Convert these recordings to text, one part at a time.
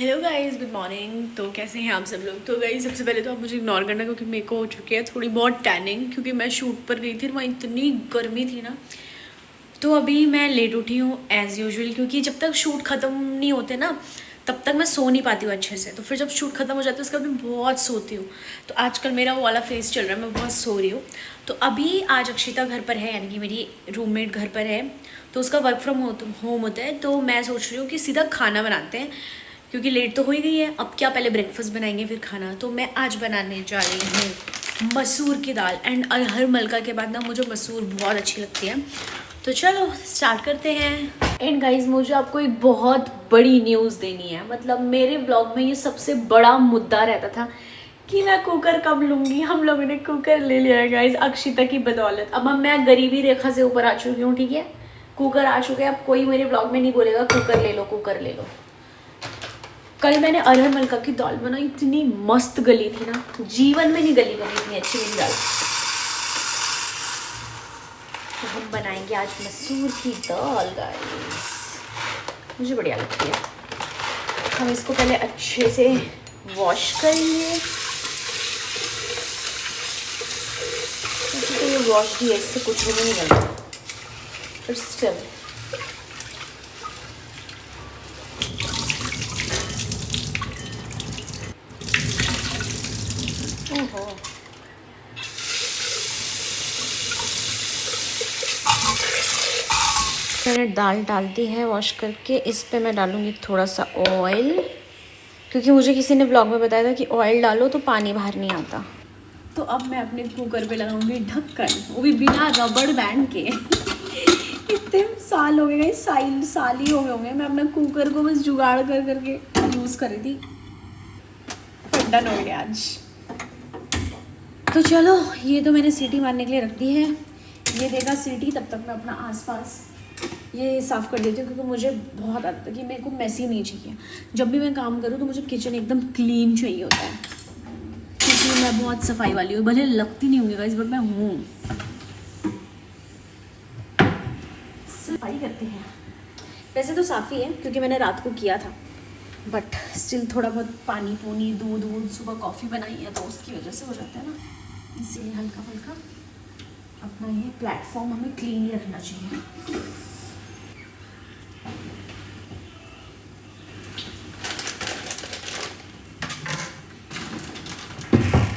Hello guys, good morning. तो कैसे हैं आप सब लोग। तो गाइस सबसे पहले तो आप मुझे इग्नोर करना क्योंकि मेरे को हो चुकी है थोड़ी बहुत टैनिंग, क्योंकि मैं शूट पर गई थी और वहाँ इतनी गर्मी थी ना। तो अभी मैं लेट उठी हूँ एज़ यूजुअल, क्योंकि जब तक शूट ख़त्म नहीं होते ना तब तक मैं सो नहीं पाती हूँ अच्छे से। तो फिर जब शूट ख़त्म हो जाता है उसके बाद मैं बहुत सोती हूँ। तो आजकल मेरा वो वाला फेस चल रहा है, मैं बहुत सो रही हूँ। तो अभी आज अक्षिता घर पर है, यानी कि मेरी रूममेट घर पर है। तो उसका वर्क फ्रॉम होम होता है। तो मैं सोच रही हूँ कि सीधा खाना बनाते हैं, क्योंकि लेट तो हो ही गई है। अब क्या, पहले ब्रेकफास्ट बनाएंगे फिर खाना। तो मैं आज बनाने जा रही हूँ मसूर की दाल। एंड हर मलका के बाद ना मुझे मसूर बहुत अच्छी लगती है। तो चलो स्टार्ट करते हैं। एंड गाइज, मुझे आपको एक बहुत बड़ी न्यूज़ देनी है। मतलब मेरे ब्लॉग में ये सबसे बड़ा मुद्दा रहता था कि मैं कुकर कब लूँगी। हम लोगों ने कुकर ले लिया है गाइज, अक्षिता की बदौलत। अब मैं गरीबी रेखा से ऊपर आ चुकी हूँ, ठीक है। कुकर आ चुके हैं। अब कोई मेरे ब्लॉग में नहीं बोलेगा कुकर ले लो कुकर ले लो। कल मैंने अरहर मलका की दाल बनाई, इतनी मस्त गली थी ना, जीवन में नहीं गली बनी इतनी अच्छी मेरी दाल। तो हम बनाएंगे आज मसूर की दाल गाइस, मुझे बढ़िया लगती है। हम इसको पहले अच्छे से वॉश करेंगे। तो ये वॉश भी है, इससे कुछ भी नहीं निकलता। पर स्टिल ओहो, मैंने दाल डाल दी है वॉश करके। इस पे मैं डालूँगी थोड़ा सा ऑयल, क्योंकि मुझे किसी ने ब्लॉग में बताया था कि ऑयल डालो तो पानी बाहर नहीं आता। तो अब मैं अपने कुकर पे लगाऊंगी ढक्कन, वो भी बिना रबड़ बैंड के। इतने साल हो गए, साल ही हो गए होंगे मैं अपना कुकर को बस जुगाड़ कर करके यूज़ कर रही थी। डन हो गया आज। तो चलो, ये तो मैंने सीटी मारने के लिए रख दी है। ये देगा सीटी, तब तक मैं अपना आसपास ये साफ़ कर देती हूँ, क्योंकि मुझे बहुत आदत है कि मेरे को मैसी नहीं चाहिए। जब भी मैं काम करूँ तो मुझे किचन एकदम क्लीन चाहिए होता है, क्योंकि मैं बहुत सफाई वाली हूँ। भले लगती नहीं होंगी गाइस, बट मैं हूँ। सफाई करते हैं। वैसे तो साफ़ ही है क्योंकि मैंने रात को किया था, बट स्टिल थोड़ा बहुत पानी पूनी दूध वूध सुबह कॉफ़ी बनाई है तो उसकी वजह से हो जाता है ना, इसीलिए हल्का फुल्का अपना ये प्लेटफॉर्म हमें क्लीन ही रखना चाहिए।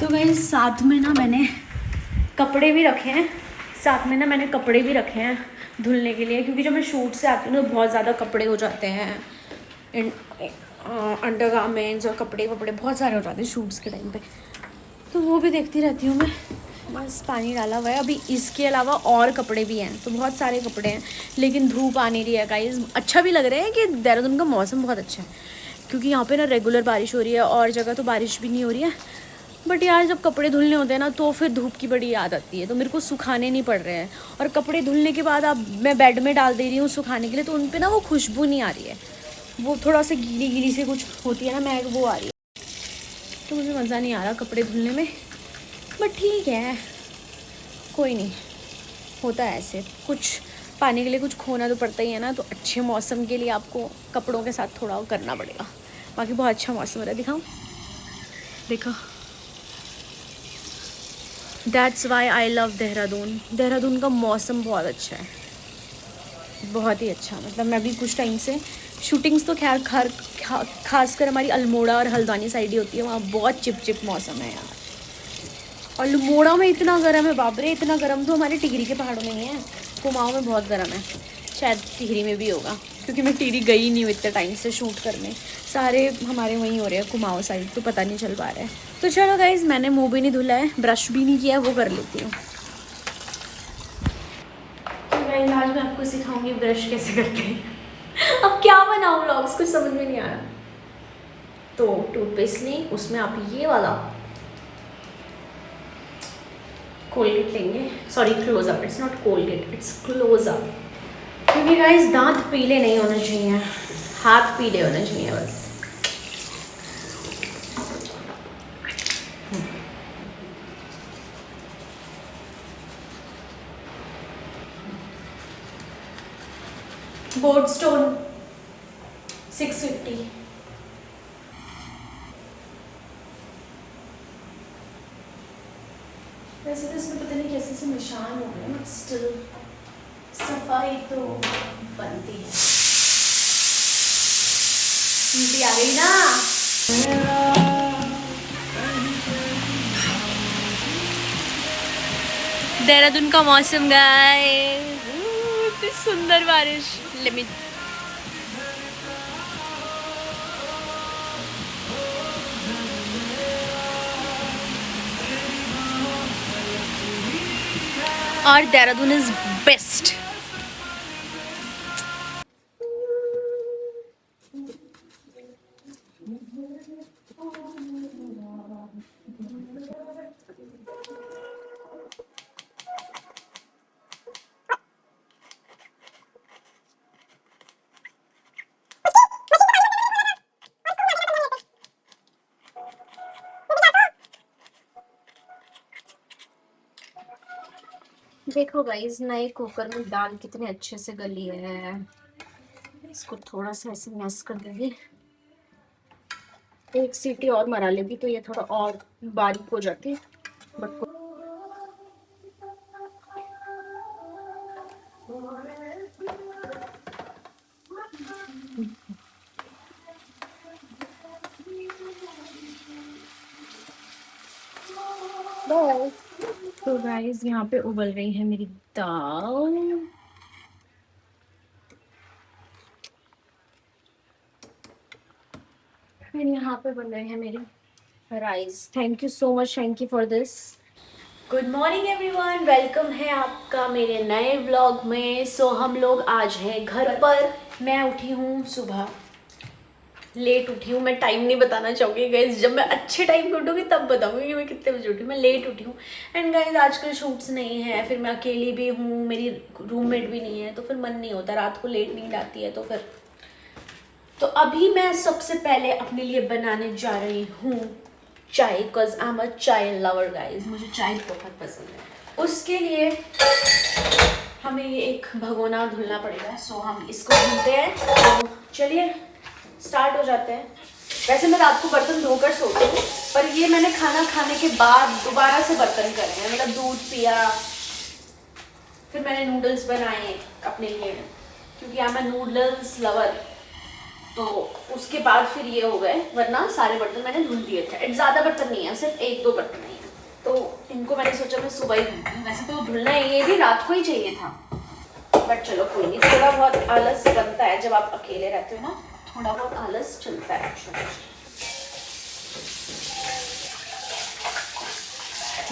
तो गाइस साथ में ना मैंने कपड़े भी रखे हैं, धुलने के लिए, क्योंकि जब मैं शूट से आती हूँ तो बहुत ज़्यादा कपड़े हो जाते हैं। अंडर गारमेंट्स और कपड़े बहुत सारे हो जाते हैं शूट्स के टाइम पे। तो वो भी देखती रहती हूँ मैं। बस पानी डाला हुआ है। अभी इसके अलावा और कपड़े भी हैं, तो बहुत सारे कपड़े हैं, लेकिन धूप आ नहीं रही है गाइस। अच्छा भी लग रहा है कि देहरादून का मौसम बहुत अच्छा है, क्योंकि यहाँ पे ना रेगुलर बारिश हो रही है और जगह तो बारिश भी नहीं हो रही है। बट यार जब कपड़े धुलने होते हैं ना तो फिर धूप की बड़ी याद आती है, तो मेरे को सुखाने नहीं पड़ रहे हैं। और कपड़े धुलने के बाद अब मैं बेड में डाल दे रही हूँ सुखाने के लिए, तो उन पर ना वो खुशबू नहीं आ रही है, वो थोड़ा सा गीली गीली से कुछ होती है ना, मैं वो आ रही है। तो मुझे मज़ा नहीं आ रहा कपड़े धुलने में, बट ठीक है, कोई नहीं, होता है ऐसे। कुछ पाने के लिए कुछ खोना तो पड़ता ही है ना, तो अच्छे मौसम के लिए आपको कपड़ों के साथ थोड़ा वो करना पड़ेगा। बाकी बहुत अच्छा मौसम हो रहा है, दिखाऊँ, देखो। That's why I love Dehradun. Dehradun का मौसम बहुत अच्छा है, बहुत ही अच्छा। मतलब मैं भी कुछ टाइम से शूटिंग्स तो खैर खासकर हमारी अल्मोड़ा और हल्द्वानी साइड ही होती है, वहाँ बहुत चिप मौसम है यार। और अल्मोड़ा में इतना गर्म है, बाप रे, इतना गर्म तो हमारे टिहरी के पहाड़ों में ही है। कुमाऊँ में बहुत गर्म है, शायद टिहरी में भी होगा, क्योंकि मैं टिहरी गई नहीं हूँ इतने टाइम से शूट करने। सारे हमारे वहीं हो रहे हैं कुमाऊँ साइड, तो पता नहीं चल पा रहा है। तो चलो गाइज़, मैंने मुँह भी नहीं धुला है, ब्रश भी नहीं किया है, वो कर लेती हूँ। तो गाइज़ आज मैं आपको सिखाऊंगी ब्रश कैसे करते हैं। अब क्या बनाऊँ व्लॉग्स, कुछ समझ में नहीं आ रहा। तो टूथपेस्ट लें, उसमें आप ये वाला कोलगेट लेंगे, sorry Closeup, it's not Colgate, it's Closeup. क्योंकि गाइस दांत पीले नहीं होने चाहिए, हाथ पीले होने चाहिए बस। बोर्ड स्टोन 650, वैसे तो इसमें पता नहीं कैसे से निशान हो गए, बट स्टिल सफाई तो बनती है। सीटी आ गई ना। देहरादून का मौसम गाइस, इतनी सुंदर बारिश। लिमिट और देहरादून इज बेस्ट। देखो गाइस, नए कुकर में दाल कितने अच्छे से गली है। इसको थोड़ा सा ऐसे मैश कर देंगे, एक सीटी और मरा लेगी तो ये थोड़ा और बारीक हो जाती। बट तो गाइस यहाँ पे उबल रही है मेरी दाल। फिर यहाँ पे बन रहे हैं मेरी rice. Thank you so much, thank you for this. Good morning everyone, welcome है आपका मेरे नए व्लॉग में। सो हम लोग आज हैं घर पर। मैं उठी हूँ सुबह, लेट उठी हूँ। मैं टाइम नहीं बताना चाहूँगी गाइज, जब मैं अच्छे टाइम पे उठूँगी तब बताऊँगी कि मैं कितने बजे उठी हूँ। मैं लेट उठी हूँ एंड गाइज आजकल शूट्स नहीं है, फिर मैं अकेली भी हूँ, मेरी रूममेट भी नहीं है, तो फिर मन नहीं होता, रात को लेट नींद आती है। तो अभी मैं सबसे पहले अपने लिए बनाने जा रही हूँ चाय, बिकॉज आई एम अ चाय लवर गाइज, मुझे चाय बहुत पसंद है। उसके लिए हमें ये एक भगोना धुलना पड़ेगा, सो हम इसको धुलते हैं। तो चलिए स्टार्ट हो जाते हैं। वैसे मैं रात को बर्तन धोकर सोती हूँ, पर ये मैंने खाना खाने के बाद दोबारा से बर्तन करे हैं, मतलब दूध पिया, फिर मैंने नूडल्स बनाए अपने लिए, क्योंकि I am a noodles lover. तो उसके बाद फिर ये हो गए, वरना सारे बर्तन मैंने धुल दिए थे। ज़्यादा बर्तन नहीं है, सिर्फ एक दो बर्तन नहीं है, तो इनको मैंने सोचा मैं सुबह ही धुलती हूँ। वैसे तो धुलना ये भी रात को ही चाहिए था, बट चलो कोई नहीं। थोड़ा बहुत आलस बनता है जब आप अकेले रहते हो ना, थोड़ा बहुत आलस चलता है।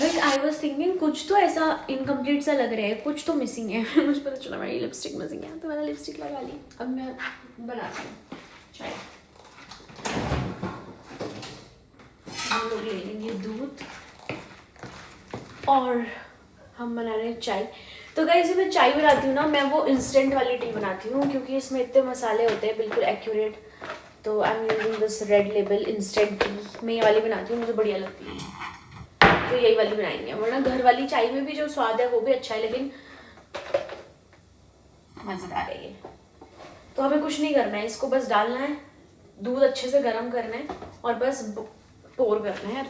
लाइक आई वॉज थिंकिंग कुछ तो ऐसा इनकम्प्लीट सा लग रहा है, कुछ तो मिसिंग है। मुझे पता चला मेरी लिपस्टिक मिसिंग है, तो मैंने लिपस्टिक लगा ली। अब मैं बनाती हूँ चाय। हम लोग ले लेंगे दूध और हम बना रहे हैं चाय। तो गाइस जब मैं चाय बनाती हूँ ना, मैं वो इंस्टेंट वाली टी बनाती हूँ, क्योंकि इसमें इतने मसाले होते हैं बिल्कुल एक्यूरेट। तो I am using this red label instant T. मैं ये वाली बनाती हूँ, मुझे बढ़िया लगती है, तो यही वाली बनाएंगे। वरना घर वाली चाय में भी जो स्वाद है वो भी अच्छा है, लेकिन मज़ेदार है ये। तो हमें कुछ नहीं करना है, इसको बस डालना है, दूध अच्छे से गर्म करना है और बस पोर करना है।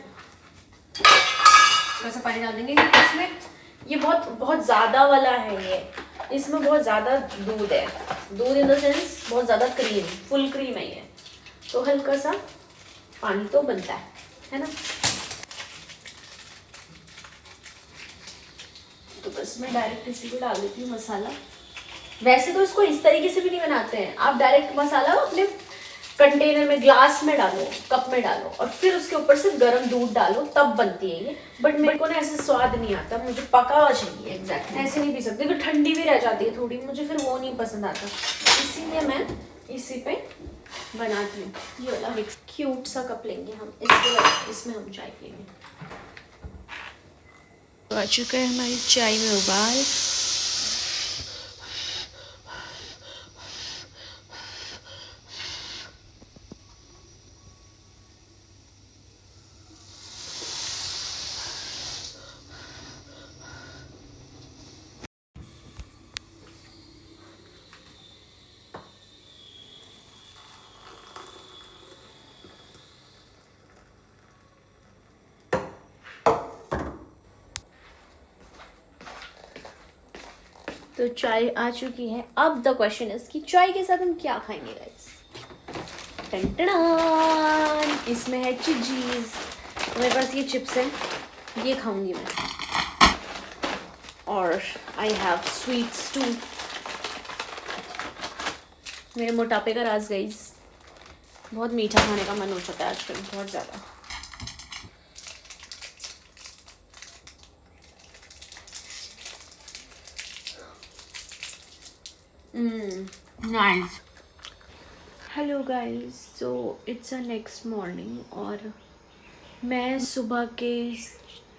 वैसे पानी डाल देंगे क्योंकि इसमें ये बहुत बहुत ज़्यादा वाला है, ये इसमें बहुत ज़्यादा दूध है। दूध इन द सेंस बहुत ज़्यादा क्रीम, फुल क्रीम है ये, तो हल्का सा पानी तो बनता है ना। तो बस मैं डायरेक्ट इसी को डाल देती हूँ मसाला। वैसे तो इसको इस तरीके से भी नहीं बनाते हैं, आप डायरेक्ट मसाला अपने कंटेनर में, ग्लास में डालो, कप में डालो और फिर उसके ऊपर से गर्म दूध डालो, तब बनती है ये। बट मेरे को ना ऐसे स्वाद नहीं आता, मुझे पका हुआ चाहिए। एग्जैक्टली ऐसे नहीं पी सकती, तो ठंडी भी रह जाती है थोड़ी, मुझे फिर वो नहीं पसंद आता, इसीलिए मैं इसी पे बनाती हूँ। ये वाला एक क्यूट सा कप लेंगे हम, इसमें हम चाय पियेंगे। आ चुका है हमारी चाय में उबाल। तो चाय आ चुकी है। अब द क्वेश्चन इज कि चाय के साथ हम क्या खाएंगे गाइस। टन इसमें है चिजीज, मेरे पास ये चिप्स हैं, ये खाऊंगी मैं। और आई हैव स्वीट्स टू। मेरे मोटापे का राज गाइस, बहुत मीठा खाने का मन हो जाता है आजकल, बहुत ज़्यादा। Nice. Hello guys, so it's a next morning और मैं सुबह के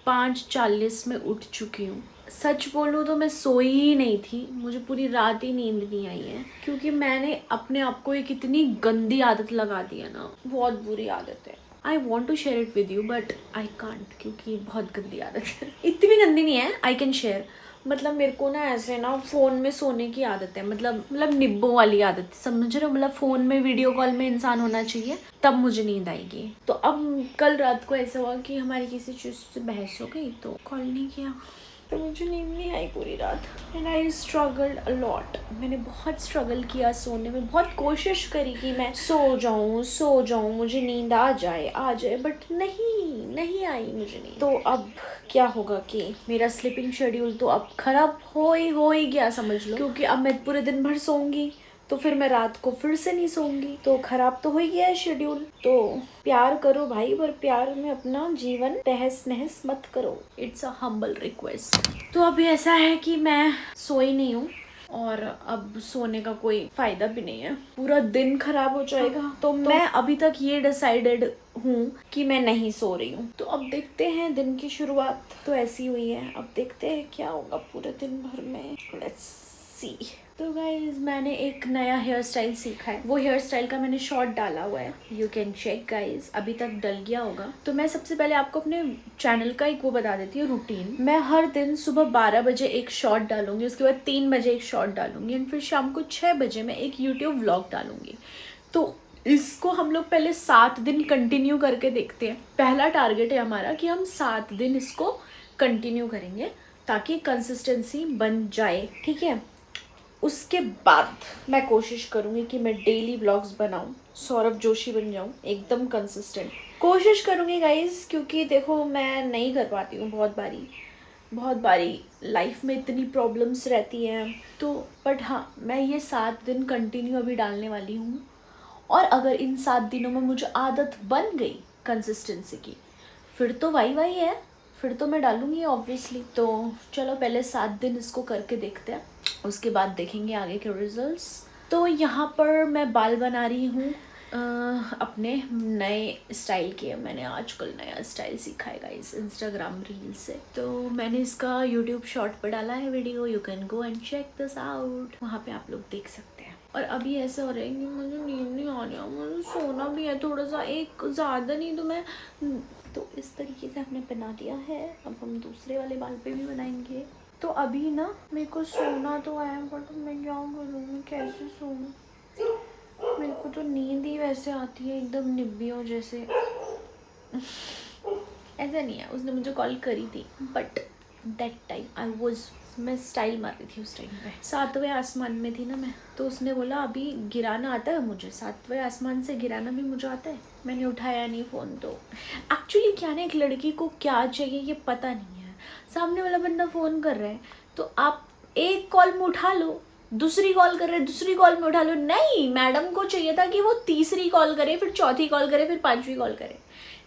5:40 में उठ चुकी हूँ। सच बोलूँ तो मैं सोई ही नहीं थी, मुझे पूरी रात ही नींद नहीं आई है, क्योंकि मैंने अपने आप को एक इतनी गंदी आदत लगा दी है ना, बहुत बुरी आदत है। I want to share it with you but I can't, क्योंकि बहुत गंदी आदत है। इतनी भी गंदी नहीं है, आई कैन शेयर। मतलब मेरे को ना ऐसे ना फ़ोन में सोने की आदत है, मतलब निब्बों वाली आदत, समझ रहे हो। मतलब फ़ोन में वीडियो कॉल में इंसान होना चाहिए तब मुझे नींद आएगी। तो अब कल रात को ऐसा हुआ कि हमारी किसी चीज़ से बहस हो गई, तो कॉल नहीं किया, तो मुझे नींद नहीं आई पूरी रात। And I struggled a lot. मैंने बहुत स्ट्रगल किया सोने में, बहुत कोशिश करी कि मैं सो जाऊँ, मुझे नींद आ जाए, बट नहीं आई मुझे नींद। तो अब क्या होगा कि मेरा स्लीपिंग शेड्यूल तो अब खराब हो ही गया समझ लो, क्योंकि अब मैं पूरे दिन भर सोऊंगी तो फिर मैं रात को फिर से नहीं सोऊंगी, तो खराब तो हो ही गया है शेड्यूल। तो प्यार करो भाई, पर प्यार में अपना जीवन तहस नहस मत करो। It's a humble request. तो अभी ऐसा है कि मैं सोई नहीं हूँ और अब सोने का कोई फायदा भी नहीं है, पूरा दिन खराब हो जाएगा। तो मैं अभी तक ये डिसाइडेड हूँ कि मैं नहीं सो रही हूँ। तो अब देखते हैं, दिन की शुरुआत तो ऐसी हुई है, अब देखते हैं क्या होगा पूरे दिन भर में। Let's see. तो गाइज मैंने एक नया हेयर स्टाइल सीखा है, वो हेयर स्टाइल का मैंने शॉर्ट डाला हुआ है, यू कैन चेक गाइज, अभी तक डल गया होगा। तो मैं सबसे पहले आपको अपने चैनल का एक वो बता देती हूँ रूटीन। मैं हर दिन सुबह 12 बजे एक शॉर्ट डालूंगी, उसके बाद 3 बजे एक शॉर्ट डालूंगी, एंड फिर शाम को 6 बजे मैं एक यूट्यूब व्लॉग डालूंगी। तो इसको हम लोग पहले 7 दिन कंटिन्यू करके देखते हैं। पहला टारगेट है हमारा कि हम 7 दिन इसको कंटिन्यू करेंगे ताकि कंसिस्टेंसी बन जाए, ठीक है। उसके बाद मैं कोशिश करूँगी कि मैं डेली व्लॉग्स बनाऊँ, सौरभ जोशी बन जाऊँ, एकदम कंसिस्टेंट कोशिश करूँगी गाइज, क्योंकि देखो मैं नहीं कर पाती हूँ बहुत बारी लाइफ में इतनी प्रॉब्लम्स रहती हैं। तो बट हाँ, मैं ये 7 दिन कंटिन्यू अभी डालने वाली हूँ, और अगर इन 7 दिनों में मुझे आदत बन गई कंसिस्टेंसी की, फिर तो वाई है, फिर तो मैं डालूँगी ऑब्वियसली। तो चलो पहले 7 दिन इसको करके देखते हैं, उसके बाद देखेंगे आगे के रिजल्ट्स। तो यहाँ पर मैं बाल बना रही हूँ अपने नए स्टाइल के। मैंने आजकल नया स्टाइल सीखा है गाइस इंस्टाग्राम रील से, तो मैंने इसका यूट्यूब शॉर्ट पर डाला है video, you can go and check this out, वहाँ पे आप लोग देख सकते हैं। और अभी ऐसा हो रहा है कि मुझे नींद नहीं आ रहा, मुझे सोना भी है थोड़ा सा, एक ज़्यादा नहीं तो मैं, तो इस तरीके से हमने बना दिया है। अब हम दूसरे वाले बाल पे भी बनाएंगे। तो अभी ना मेरे को सोना तो है, बट मैं क्या करूँ, मैं कैसे सोऊँ। मेरे को तो नींद ही वैसे आती है एकदम निब्बियों जैसे। ऐसा नहीं है, उसने मुझे कॉल करी थी, बट दैट टाइम मैं स्टाइल मार रही थी उस टाइम पे, 7वें आसमान में थी ना मैं। तो उसने बोला अभी गिराना आता है मुझे, 7वें आसमान से गिराना भी मुझे आता है। मैंने उठाया नहीं फ़ोन। तो एक्चुअली क्या ना, एक लड़की को क्या चाहिए ये पता नहीं है। सामने वाला बंदा फ़ोन कर रहा है तो आप एक कॉल में उठा लो, दूसरी कॉल कर रहे हैं दूसरी कॉल में उठा लो। नहीं, मैडम को चाहिए था कि वो तीसरी कॉल करे, फिर चौथी कॉल करे, फिर 5वीं कॉल करे।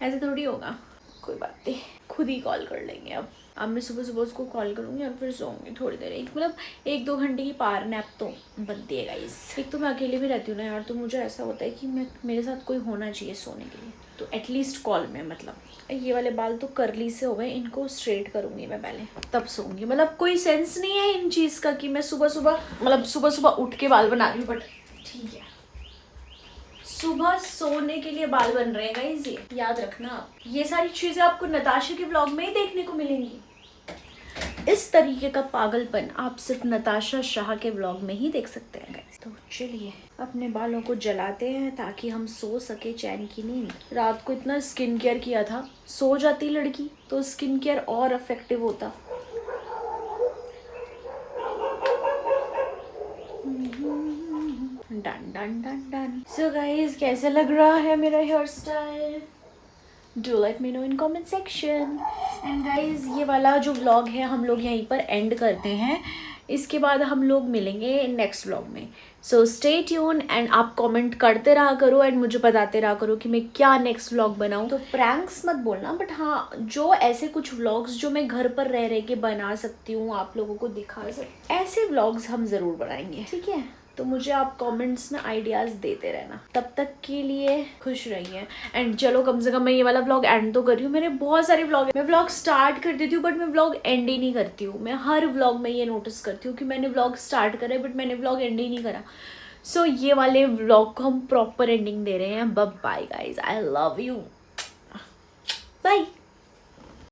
ऐसे थोड़ी होगा। कोई बात नहीं, खुद ही कॉल कर लेंगे। अब मैं सुबह सुबह उसको कॉल करूँगी और फिर सोऊंगी थोड़ी देर, मतलब 1-2 घंटे की पावर नैप तो बनती है गाइस। एक तो मैं अकेले भी रहती हूँ ना यार, तो मुझे ऐसा होता है कि मेरे साथ कोई होना चाहिए सोने के लिए, तो एटलीस्ट कॉल में। मतलब ये वाले बाल तो करली से हो गए, इनको स्ट्रेट करूँगी मैं पहले, तब सोऊंगी। मतलब कोई सेंस नहीं है इन चीज़ का कि मैं सुबह सुबह उठ के बाल बना रही हूँ, बट ठीक है, सुबह सोने के लिए बाल बन रहे हैं गाइस, ये याद रखना आप। ये सारी चीजें आपको नताशा के ब्लॉग में ही देखने को मिलेंगी। इस तरीके का पागलपन आप सिर्फ नताशा शाह के ब्लॉग में ही देख सकते हैं गाइस। तो चलिए अपने बालों को जलाते हैं ताकि हम सो सके चैन की नींद। रात को इतना स्किन केयर किया था, सो जाती लड़की तो स्किन केयर और इफेक्टिव होता। Done done done. So guys कैसा लग रहा है मेरा hairstyle? Do let me know in comment section. And guys ये वाला जो व्लॉग है हम लोग यहीं पर एंड करते हैं, इसके बाद हम लोग मिलेंगे नेक्स्ट व्लॉग में। सो स्टे ट्यून एंड आप कमेंट करते रहा करो एंड मुझे बताते रहा करो कि मैं क्या नेक्स्ट व्लॉग बनाऊँ। तो प्रैंक्स मत बोलना, बट हाँ जो ऐसे कुछ व्लॉग्स जो मैं घर पर रह के बना सकती हूँ, आप लोगों को दिखा सकती, ऐसे व्लॉग्स हम ज़रूर बनाएंगे, ठीक है? तो मुझे आप कमेंट्स में आइडियाज़ देते रहना। तब तक के लिए खुश रहिए। एंड चलो कम से कम मैं ये वाला व्लॉग एंड तो कर रही हूँ। मेरे बहुत सारे व्लॉग, मैं व्लॉग स्टार्ट कर देती हूँ बट मैं व्लॉग एंड ही नहीं करती हूँ। मैं हर व्लॉग में ये नोटिस करती हूँ कि मैंने व्लॉग स्टार्ट करा है बट मैंने व्लॉग एंड ही नहीं करा। सो ये वाले व्लॉग को हम प्रॉपर एंडिंग दे रहे हैं। Bye guys, I love you, bye.